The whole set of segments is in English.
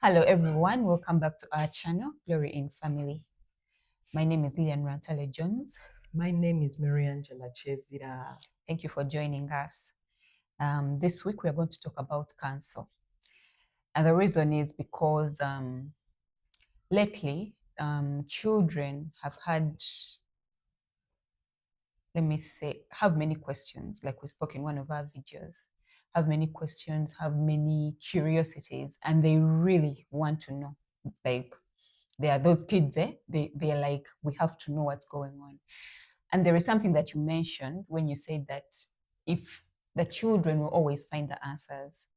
Hello everyone, welcome back to our channel, Glory in Family. My name is Lillian Rantale Jones. My name is Mary Angela Chezira. Thank you for joining us. This week we are going to talk about cancer. And the reason is because lately children have have many questions, like we spoke in one of our videos, have many questions, have many curiosities, and they really want to know. Like, they are those kids, they're like, we have to know what's going on. And there is something that you mentioned when you said that if the children will always find the answers.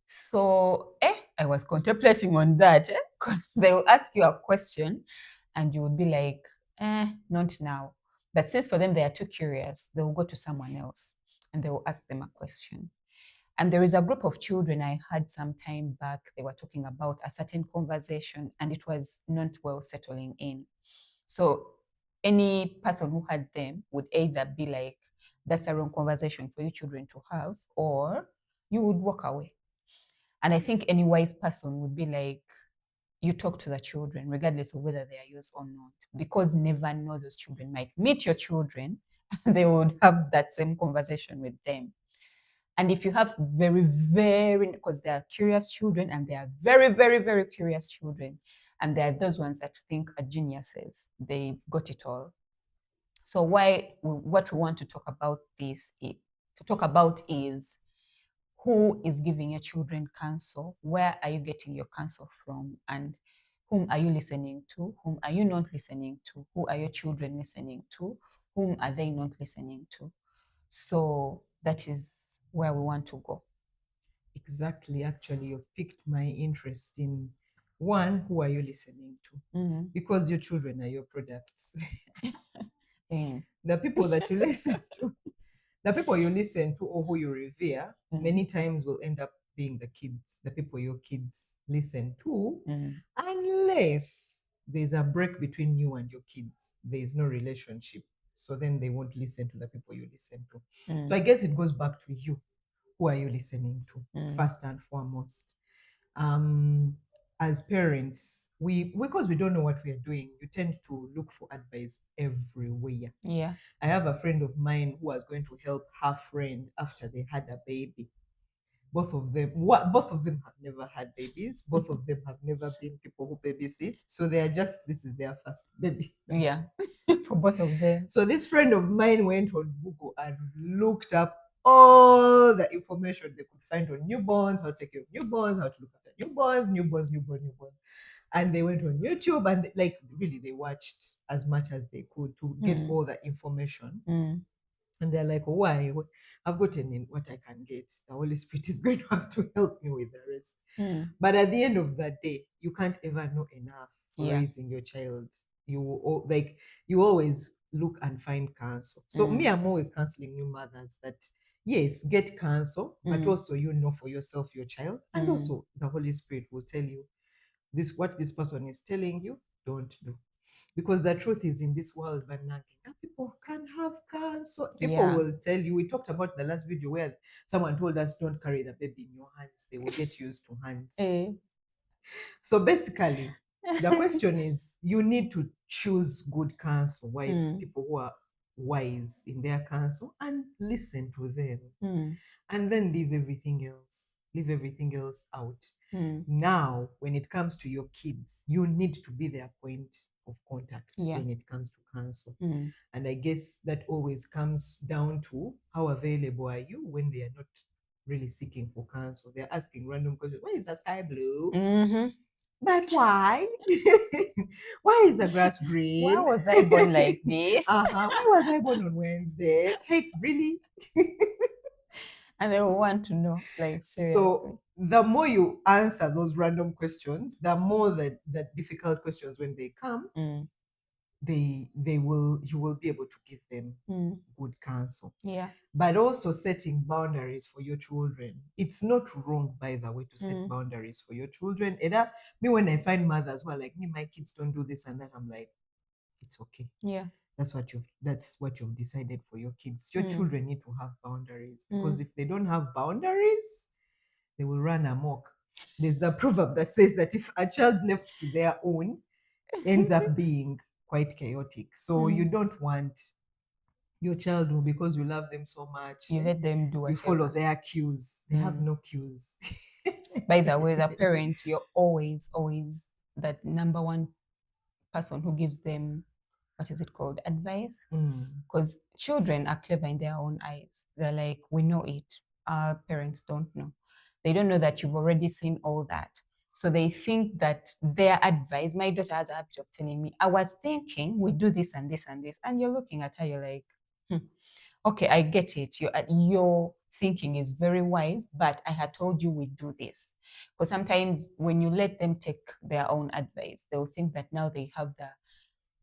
So I was contemplating on that, because they will ask you a question and you would be like, not now. But since for them they are too curious, they will go to someone else and they will ask them a question. And there is a group of children I had some time back. They were talking about a certain conversation and it was not well settling in. So any person who had them would either be like, that's a wrong conversation for you children to have, or you would walk away. And I think any wise person would be like, you talk to the children, regardless of whether they are yours or not, because never know, those children might meet your children and they would have that same conversation with them. And if you have very, very, because they are curious children and they are very, very, very curious children, and there are those ones that think are geniuses, they've got it all. So what we want to talk about is who is giving your children counsel, where are you getting your counsel from, and whom are you listening to, whom are you not listening to, who are your children listening to, whom are they not listening to. So that is where we want to go. Exactly. Actually, you've piqued my interest in one, who are you listening to? Because your children are your products. The people that you listen to, the people you listen to or who you revere, many times will end up being the kids, the people your kids listen to, unless there's a break between you and your kids. There is no relationship. So then they won't listen to the people you listen to. So I guess it goes back to you. Who are you listening to, first and foremost? As parents, because we don't know what we are doing, you tend to look for advice everywhere. Yeah. I have a friend of mine who was going to help her friend after they had a baby. Both of them have never had babies. Both of them have never been people who babysit. So they are this is their first baby. Yeah. For both of them. So this friend of mine went on Google and looked up all the information they could find on newborns, how to take care of newborns, how to look after newborns. And they went on YouTube and really they watched as much as they could to get all the information. And they're like, why? I've gotten in what I can get. The Holy Spirit is going to have to help me with the rest. But at the end of the day, you can't ever know enough for raising your child. You always look and find counsel. So me, I'm always counseling new mothers that yes, get counsel, but also for yourself, your child, and also the Holy Spirit will tell you what this person is telling you, don't do. Because the truth is, in this world, people can have cancer. People will tell you. We talked about the last video where someone told us, don't carry the baby in your hands. They will get used to hands. So basically, the question is, you need to choose good counsel, people who are wise in their counsel, and listen to them. And then leave everything else out. Now, when it comes to your kids, you need to be their point of contact when it comes to counsel. And I guess that always comes down to how available are you when they are not really seeking for counsel. They're asking random questions. Why is the sky blue? But why? Why is the grass green? Why was I born like this? Why was I born on Wednesday? Like, really? And they will want to know, like, seriously. So the more you answer those random questions, the more the difficult questions, when they come, you will be able to give them good counsel. Yeah. But also setting boundaries for your children. It's not wrong, by the way, to set boundaries for your children. Either me, when I find mothers who are like, me, my kids don't do this and that, I'm like, it's okay. Yeah. That's what you've decided for your kids. Your children need to have boundaries, because if they don't have boundaries, they will run amok. There's the proverb that says that if a child left to their own ends up being quite chaotic. So you don't want your child who, because you love them so much, You let them do you follow whatever. their cues. They have no cues. By the way, the parent, you're always, always that number one person who gives them, what is it called, advice. Because children are clever in their own eyes. They're like, we know it. Our parents don't know. They don't know that you've already seen all that. So they think that their advice, my daughter has a habit of telling me, I was thinking we do this and this and this. And you're looking at her, you're like, okay, I get it. Your thinking is very wise, but I had told you we do this. Because sometimes when you let them take their own advice, they'll think that now they have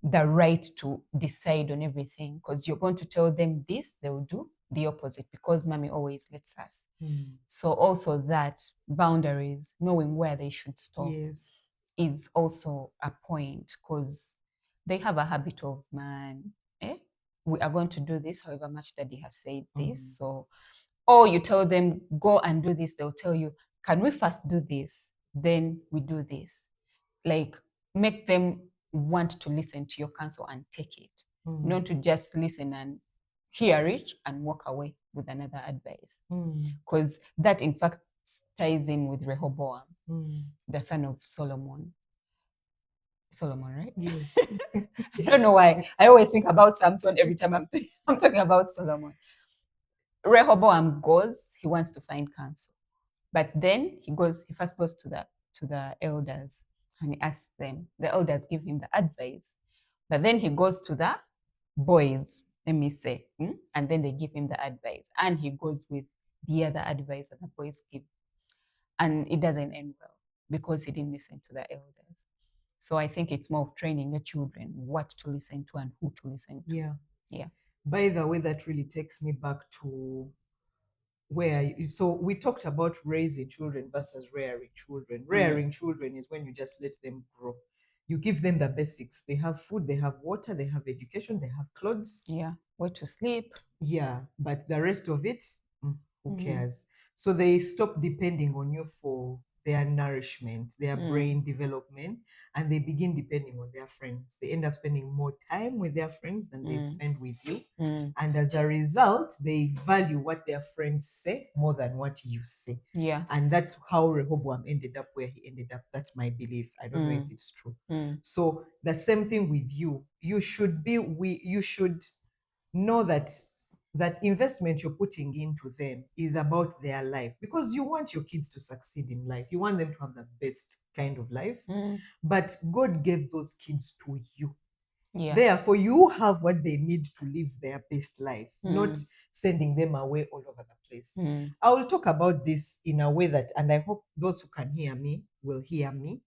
the right to decide on everything. Because you're going to tell them this, they'll do the opposite because mommy always lets us. So also that boundaries, knowing where they should stop, Yes. is also a point, because they have a habit of, man, we are going to do this, however much daddy has said this. So, or you tell them, go and do this, they'll tell you, can we first do this? Then we do this. Like, make them want to listen to your counsel and take it, not to just listen and hear it and walk away with another advice. Because that, in fact, ties in with Rehoboam, the son of Solomon. Solomon, right? Yes. I don't know why. I always think about Samson every time I'm talking about Solomon. Rehoboam goes, he wants to find counsel. But then he first goes to the elders and he asks them. The elders give him the advice. But then he goes to the boys, let me say, and then they give him the advice. And he goes with the other advice that the boys give. And it doesn't end well because he didn't listen to the elders. So I think it's more of training the children what to listen to and who to listen to. Yeah. By the way, that really takes me back to so we talked about raising children versus rearing children. Rearing children is when you just let them grow. You give them the basics. They have food, they have water, they have education, they have clothes. Yeah, where to sleep. Yeah, but the rest of it, who cares? So they stop depending on you for their nourishment, their brain development, and they begin depending on their friends. They end up spending more time with their friends than they spend with you. And as a result, they value what their friends say more than what you say. Yeah. And that's how Rehoboam ended up where he ended up. That's my belief. I don't know if it's true. So the same thing with you. You should know that investment you're putting into them is about their life, because you want your kids to succeed in life. You want them to have the best kind of life. But God gave those kids to you. Yeah. Therefore, you have what they need to live their best life, not sending them away all over the place. I will talk about this in a way that, and I hope those who can hear me will hear me.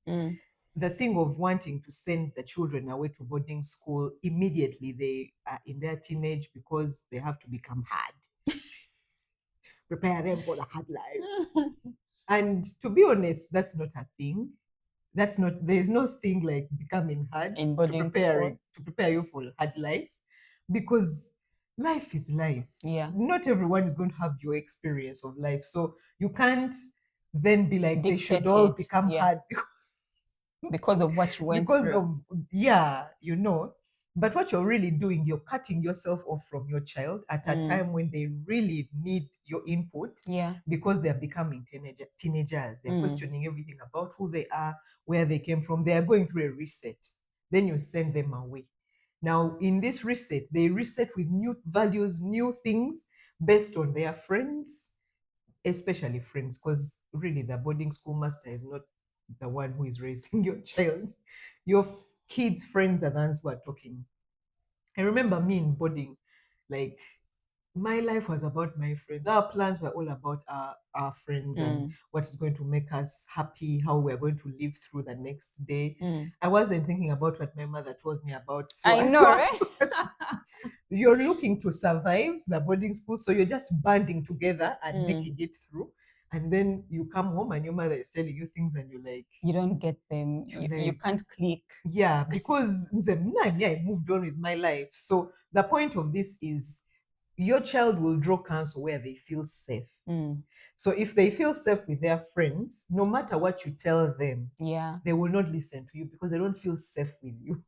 The thing of wanting to send the children away to boarding school immediately they are in their teenage, because they have to become hard. Prepare them for the hard life. And to be honest, that's not a thing. There's no thing like becoming hard In boarding school. to prepare you for hard life, because life is life. Yeah. Not everyone is going to have your experience of life. So you can't then be like, they should all become hard because of what you went through. But what you're really doing, you're cutting yourself off from your child at a time when they really need your input. Because they're becoming teenagers. They're questioning everything about who they are, where they came from. They are going through a reset. Then you send them away. Now, in this reset, they reset with new values, new things based on their friends, especially friends, because really the boarding school master is not the one who is raising your child. Your kids' friends are the ones who are talking. I remember me in boarding, like, my life was about my friends. Our plans were all about our friends and what is going to make us happy, how we're going to live through the next day. I wasn't thinking about what my mother told me about. So I know, right? You're looking to survive the boarding school, so you're just banding together and making it through. And then you come home and your mother is telling you things and you're like, you don't get them. You can't click. Yeah, because I moved on with my life. So the point of this is your child will draw counsel where they feel safe. So if they feel safe with their friends, no matter what you tell them, Yeah. they will not listen to you because they don't feel safe with you.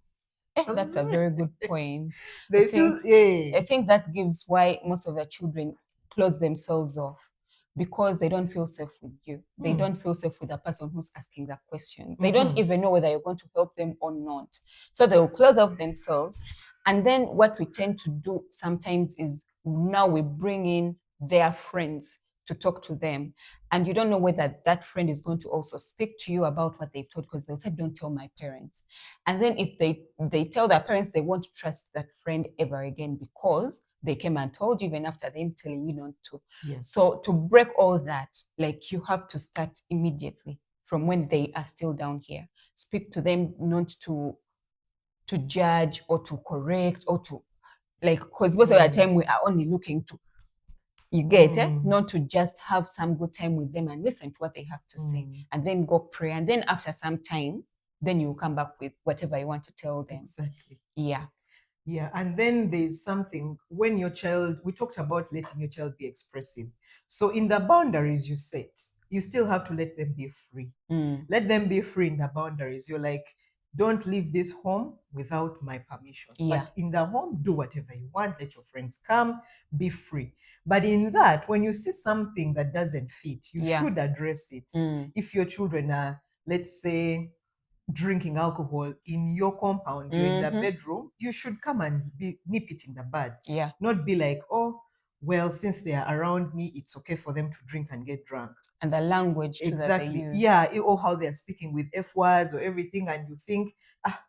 That's a very good point. I They feel, think yeah. I think that gives why most of the children close themselves off, because they don't feel safe with you. They Hmm. don't feel safe with the person who's asking that question. They don't Mhm. even know whether you're going to help them or not. So they will close off themselves. And then what we tend to do sometimes is now we bring in their friends to talk to them. And you don't know whether that friend is going to also speak to you about what they've told, because they'll say, don't tell my parents. And then if they tell their parents, they won't trust that friend ever again, because they came and told you even after them telling you not to. Yes. So to break all that, like, you have to start immediately from when they are still down here. Speak to them, not to judge or to correct or to, like, because most of the time we are only looking to, you get it, not to just have some good time with them and listen to what they have to say, and then go pray, and then after some time, then you come back with whatever you want to tell them. Exactly. Yeah. Yeah. And then there's something when your child, we talked about letting your child be expressive. So in the boundaries you set, you still have to let them be free. Let them be free in the boundaries. You're like, don't leave this home without my permission. Yeah. But in the home, do whatever you want. Let your friends come, be free. But in that, when you see something that doesn't fit, you Yeah. should address it. If your children are, let's say, drinking alcohol in your compound, you're in the bedroom, you should come and nip it in the bud. Yeah. Not be like, oh, well, since they are around me, it's okay for them to drink and get drunk. And the language too that they Exactly. use. Yeah, or how they're speaking with F words or everything, and you think,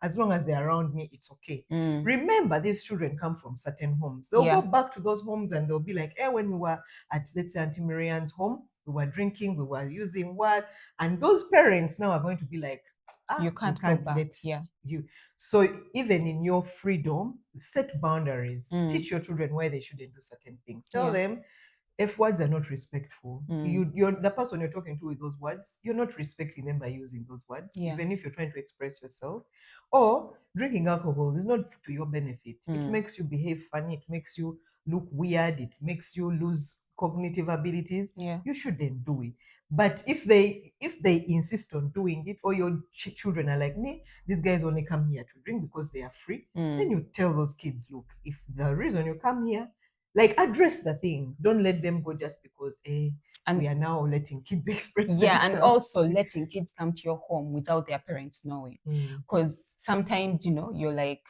as long as they're around me, it's okay. Remember, these children come from certain homes. They'll Yeah. go back to those homes and they'll be like, when we were at, let's say, Auntie Marianne's home, we were drinking, we were using what, and those parents now are going to be like, You we can't go can't back. let Yeah. you. So even in your freedom, set boundaries. Teach your children why they shouldn't do certain things. Tell Yeah. them F words are not respectful. You're the person you're talking to with those words, you're not respecting them by using those words, Yeah. even if you're trying to express yourself. Or drinking alcohol is not to your benefit. It makes you behave funny, it makes you look weird, it makes you lose cognitive abilities. Yeah. You shouldn't do it. But if they insist on doing it, or your children are like, me, these guys only come here to drink because they are free, then you tell those kids, look, if the reason you come here, like, address the thing. Don't let them go just because we are now letting kids express Yeah, and themselves. also letting kids come to your home without their parents knowing, because sometimes, you're like,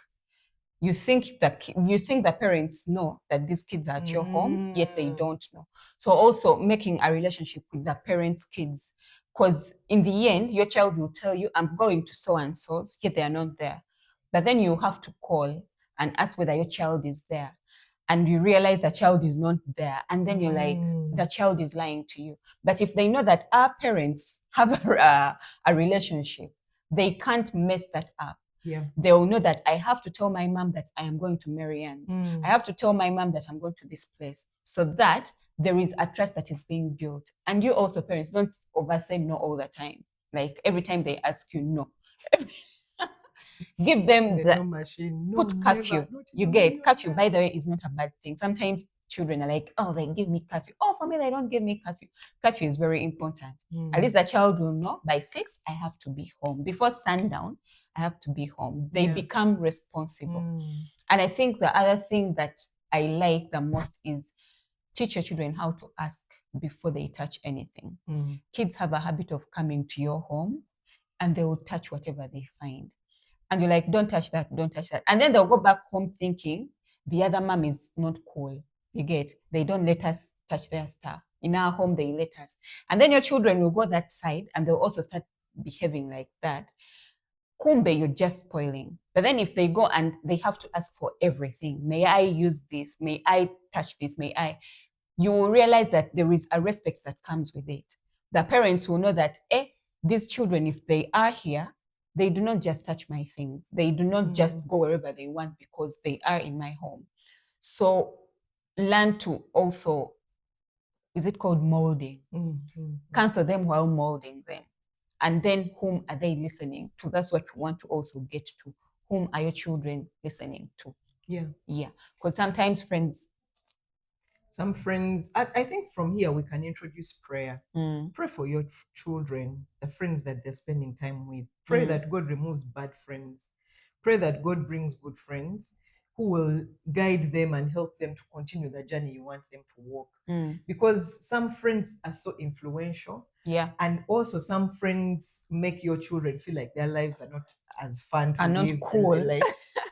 you think the parents know that these kids are at your home, yet they don't know. So also making a relationship with the parents' kids, because in the end, your child will tell you, I'm going to so and so's, yet they are not there. But then you have to call and ask whether your child is there. And you realize the child is not there. And then you're like, the child is lying to you. But if they know that our parents have a relationship, they can't mess that up. Yeah. They will know that I have to tell my mom that I am going to Marianne's. I have to tell my mom that I'm going to this place, so that there is a trust that is being built. And you also, parents, don't oversay no all the time. Like every time they ask you no. Give them The the no machine. No, put curfew. never. Not in You a get million curfew, by years. the way, is not a bad thing. Sometimes children are like, oh, they give me curfew. Oh, for me, they don't give me curfew. Curfew is very important. At least the child will know by 6, I have to be home. Before sundown, I have to be home. They become responsible. And I think the other thing that I like the most is teach your children how to ask before they touch anything. Kids have a habit of coming to your home and they will touch whatever they find. And you're like, don't touch that, don't touch that. And then they'll go back home thinking the other mom is not cool. You get, they don't let us touch their stuff. In our home, they let us. And then your children will go that side and they'll also start behaving like that. Kumbe, you're just spoiling. But then if they go and they have to ask for everything, may I use this? May I touch this? May I? You will realize that there is a respect that comes with it. The parents will know that, these children, if they are here, they do not just touch my things. They do not just go wherever they want because they are in my home. So learn to also, is it called molding? Cancel them while molding them. And then whom are they listening to? That's what you want to also get to. Whom are your children listening to? Yeah. Yeah. Because sometimes friends Some friends, I think from here we can introduce prayer. Mm, Pray for your children, the friends that they're spending time with. Pray mm, that God removes bad friends. Pray that God brings good friends who will guide them and help them to continue the journey you want them to walk. mm. Because some friends are so influential, Yeah. and also some friends make your children feel like their lives are not as fun to Are not live, and they cool. like,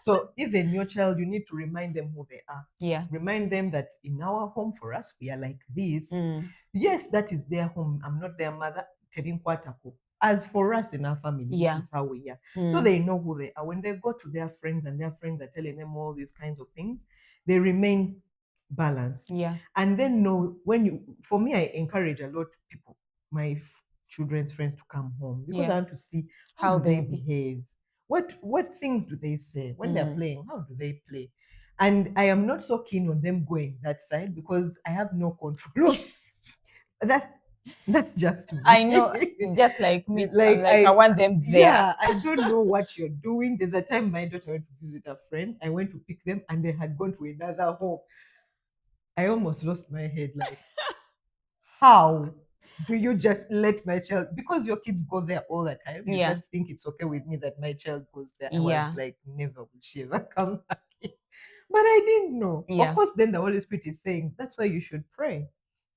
so even your child, you need to remind them who they are. Yeah. Remind them that in our home, for us, we are like this. Mm, Yes, that is their home. I'm not their mother. As for us in our family, this yeah. is how we are. So Mm, they know who they are. When they go to their friends and their friends are telling them all these kinds of things, they remain balanced. yeah. And then know when you, for me, I encourage a lot of people, my children's friends, to come home, because I Yeah. want to see how How do they they be. behave, what things do they say when they're Mm. playing, how do they play. And I am not so keen on them going that side because I have no control. that's that's just I me. know, just like me, I'm Like like, I want them there. yeah, I don't know what you're doing. There's a time my daughter went to visit a friend. I went to pick them and they had gone to another home. I almost lost my head. Like, how do you just let my child, because your kids go there all the time, you Yeah. just think it's okay with me that my child goes there? I was Yeah. like, never will she ever come back here. But I didn't know. Of Yeah. course, then the Holy Spirit is saying that's why you should pray,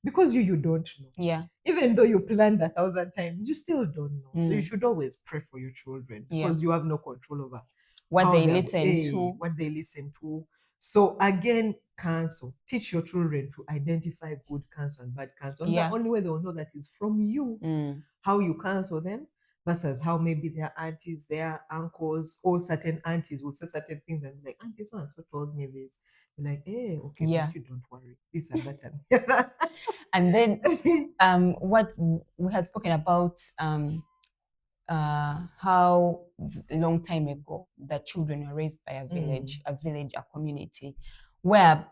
because you don't know. Yeah. Even though you planned 1,000 times, you still don't know. So you Mm. should always pray for your children Yeah. because you have no control over What how they they're listen to. what they listen to. So again, counsel. Teach your children to identify good counsel and bad counsel. And the Yeah. only way they will know that is from you, Mm. how you counsel them, versus how maybe their aunties, their uncles, or certain aunties will say certain things and be like, Auntie so and so told me this. You're like, eh, okay, but Yeah. you don't worry. This and that. And then And what we had spoken about, how a long time ago that children were raised by a community, where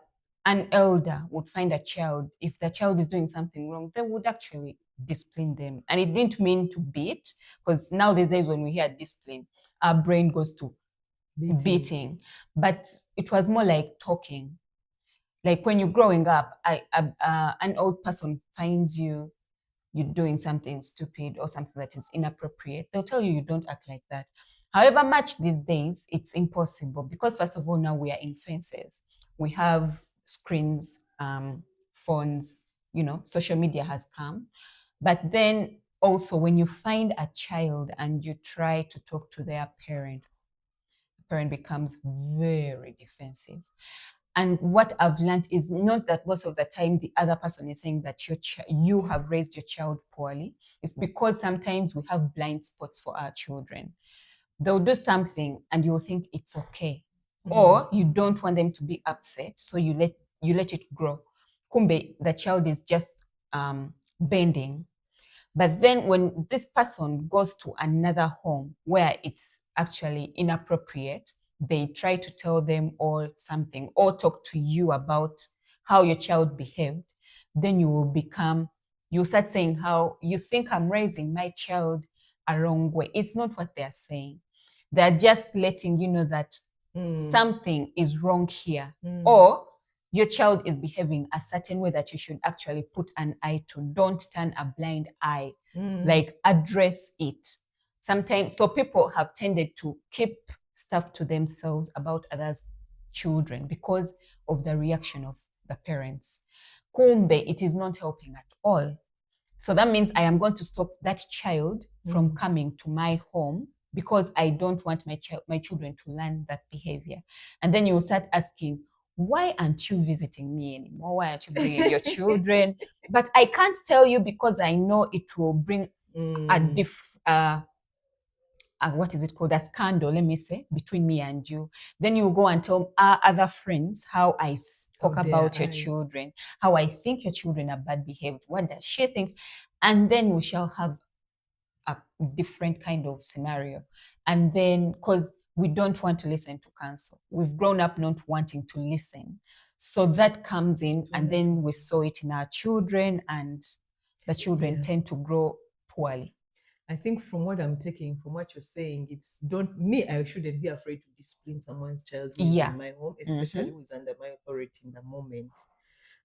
an elder would find a child. If the child is doing something wrong, they would actually discipline them. And it didn't mean to beat, because now these days when we hear discipline, our brain goes to beating. beating. But it was more like talking. Like when you're growing up, an old person finds you're doing something stupid or something that is inappropriate, they'll tell you you don't act like that. However much these days, it's impossible because, first of all, now we are in fences. We have screens, phones, social media has come. But then also, when you find a child and you try to talk to their parent, the parent becomes very defensive. And what I've learned is not that most of the time the other person is saying that you have raised your child poorly. It's because sometimes we have blind spots for our children. They'll do something and you'll think it's okay, Mm, or you don't want them to be upset, so you let it grow. Kumbe, the child is just bending. But then when this person goes to another home where it's actually inappropriate, they try to tell them or something, or talk to you about how your child behaved, then you start saying how you think I'm raising my child a wrong way. It's not what they're saying. They're just letting you know that mm, something is wrong here, mm, or your child is behaving a certain way that you should actually put an eye to. Don't turn a blind eye, mm, like address it. Sometimes, so people have tended to keep stuff to themselves about others' children because of the reaction of the parents. Kumbe, it is not helping at all. So that means I am going to stop that child from mm. coming to my home because I don't want my children to learn that behavior. And then you start asking, why aren't you visiting me anymore? Why aren't you bringing your children? But I can't tell you because I know it will bring a Mm. what is it called, a scandal, let me say, between me and you. Then you go and tell our other friends how I How spoke dare about your I? children, how I think your children are bad behaved. What does she think? And then we shall have a different kind of scenario. And then, because we don't want to listen to counsel, we've grown up not wanting to listen. So that comes in, and then Wonderful. we saw it in our children, and the children Yeah. tend to grow poorly. I think from what I'm taking, from what you're saying, it's don't me, I shouldn't be afraid to discipline someone's child who is Yeah. in my home, especially Mm-hmm. who is under my authority in the moment.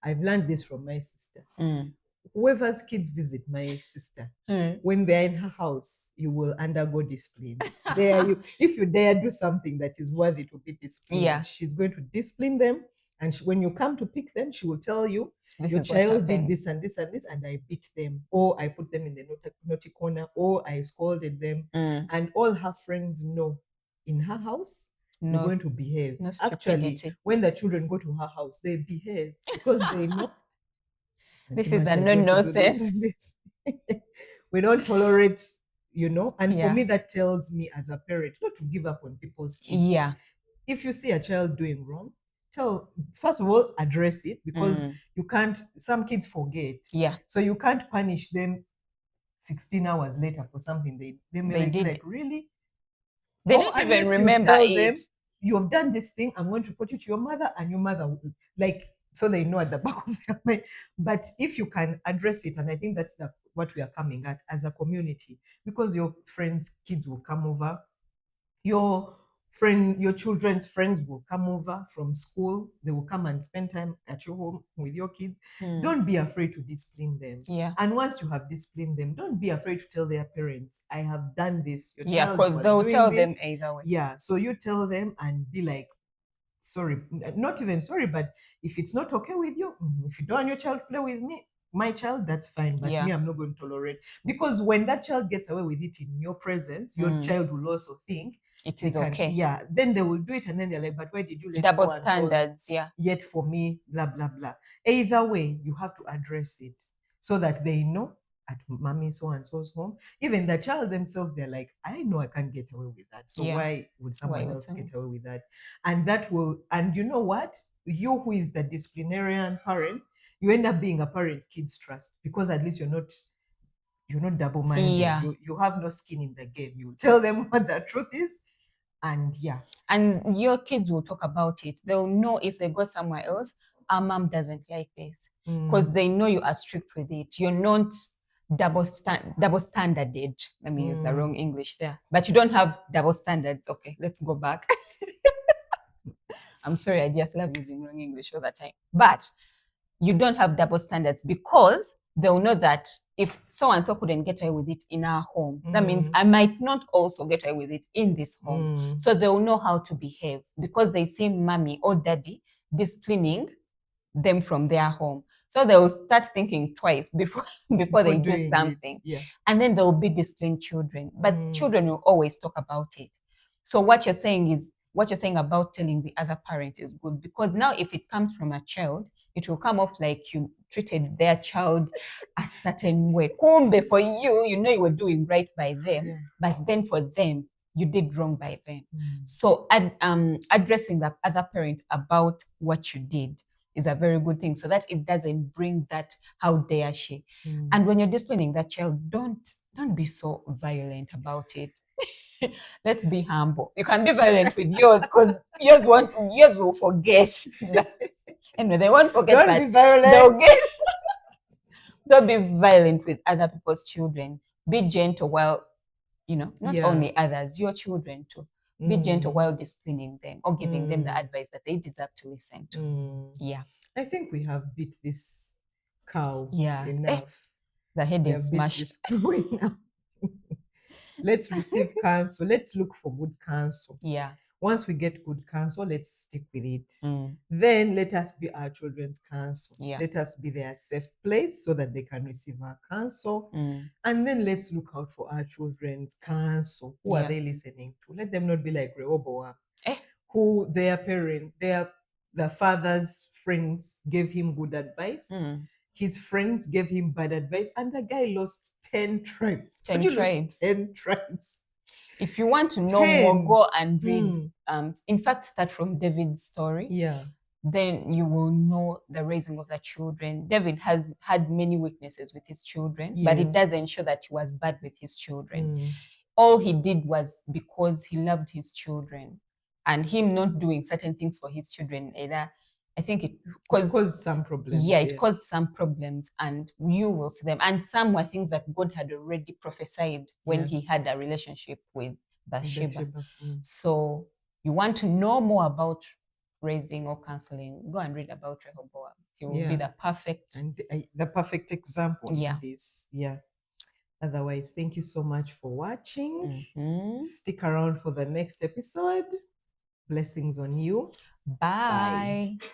I've learned this from my sister. Mm. Whoever's kids visit my sister, Mm. when they're in her house, you will undergo discipline. If you dare do something that is worthy to be disciplined, Yeah. she's going to discipline them. And when you come to pick them, she will tell you, This your is what child did happened. this and this and this, and I beat them, or I put them in the naughty corner, or I scolded them. Mm. And all her friends know, in her house, you're No, going to behave. no Actually, stupidity. when the children go to her house, they behave because they know This Auntie is the Masha is going to do this nonsense. and this. We don't tolerate, and for Yeah. me, that tells me as a parent not to give up on people's kids. Yeah. If you see a child doing wrong, first of all, address it, because you can't, some kids forget. Yeah. So you can't punish them 16 hours later for something they may They be did. like, really? They Or don't even unless you remember tell it. them, you have done this thing, I'm going to report you to your mother, and your mother will, like, so they know at the back of their mind. But if you can address it, and I think that's what we are coming at as a community, because your friends' kids will come over, your children's friends will come over from school, they will come and spend time at your home with your kids. Don't be afraid to discipline them. Yeah. And once you have disciplined them, don't be afraid to tell their parents, I have done this. Your Yeah, child because was they'll doing tell this. them either way. Yeah, so you tell them and be like, sorry, not even sorry, but if it's not okay with you, if you don't want your child to play with my child, that's fine. But Yeah. me, I'm not going to tolerate. Because when that child gets away with it in your presence, your child will also think It they is can. okay. Yeah, then they will do it, and then they're like, but why did you let Double so and so standards. Yeah. yet for me, blah blah blah. Either way, you have to address it so that they know at mommy so and so's home. Even the child themselves, they're like, I know I can't get away with that. So Yeah. why would someone would else someone- get away with that? And that will, and you know what? You who is the disciplinarian parent, you end up being a parent kids trust, because at least you're not double-minded. Yeah. You have no skin in the game. You tell them what the truth is, and yeah. And your kids will talk about it. They'll know if they go somewhere else, our mom doesn't like this, because they know you are strict with it. You're not double standarded. Let me use the wrong English there. But you don't have double standards. Okay, let's go back. I'm sorry, I just love using wrong English all the time. But you don't have double standards, because they'll know that if so and so couldn't get away with it in our home, that means I might not also get away with it in this home. So they'll know how to behave, because they see mommy or daddy disciplining them from their home. So they'll start thinking twice before they do something. Yeah. And then there will be disciplined children. But children will always talk about it. So what you're saying about telling the other parent is good, because now if it comes from a child, it will come off like you treated their child a certain way. Kumbe, for you, you were doing right by them, Yeah. but then for them, you did wrong by them. So addressing the other parent about what you did is a very good thing, so that it doesn't bring that how dare she. And when you're disciplining that child, don't be so violent about it. Let's be humble. You can be violent with yours, because yours will forget. Anyway, they won't forget. Don't but be violent. Don't be violent with other people's children. Be gentle while, not only others, your children too. Be gentle while disciplining them or giving them the advice that they deserve to listen to. Yeah. I think we have beat this cow Yeah. enough. The head We is have beat smashed. this cow enough. Let's receive counsel. Let's look for good counsel. Yeah. Once we get good counsel, let's stick with it. Then let us be our children's counsel. Yeah. Let us be their safe place so that they can receive our counsel. And then let's look out for our children's counsel. Who are they listening to? Let them not be like Rehoboam, who the father's friends gave him good advice. His friends gave him bad advice, and the guy lost 10 tribes. 10 tribes. 10 tribes. If you want to know more, go and read. In fact, start from David's story. Yeah. Then you will know the raising of the children. David has had many weaknesses with his children, but it doesn't show that he was bad with his children. All he did was because he loved his children, and him not doing certain things for his children either. I think it caused some problems. Yeah, it caused some problems, and you will see them. And some were things that God had already prophesied when he had a relationship with Bathsheba. So you want to know more about raising or counseling, go and read about Rehoboam. He will be Yeah. the perfect. And the perfect example Yeah. in this. Yeah. Otherwise, thank you so much for watching. Mhm. Stick around for the next episode. Blessings on you. Bye. Bye.